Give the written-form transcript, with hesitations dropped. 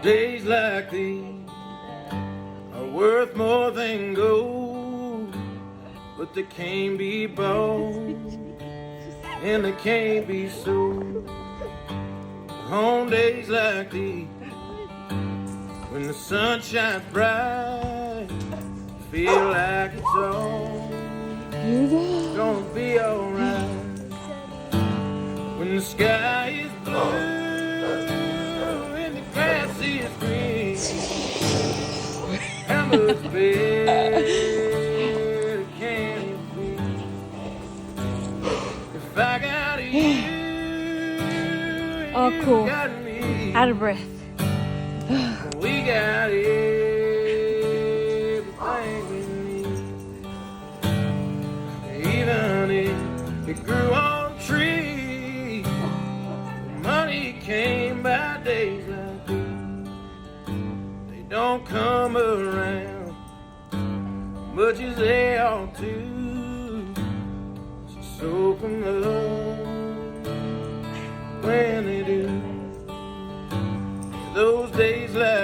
Days like these are worth more than gold, but they can't be bought and they can't be sold. On days like these, when the sun shines bright, feel like it's all gonna be alright. When the sky is blue and the grass is green, how much better can it be? If I got you, Oh, cool. you got me. Out of breath. We got everything we need. Even if it grew on trees, money came by days like these. They don't come around much as they ought to, so soak 'em up when they do. Those days like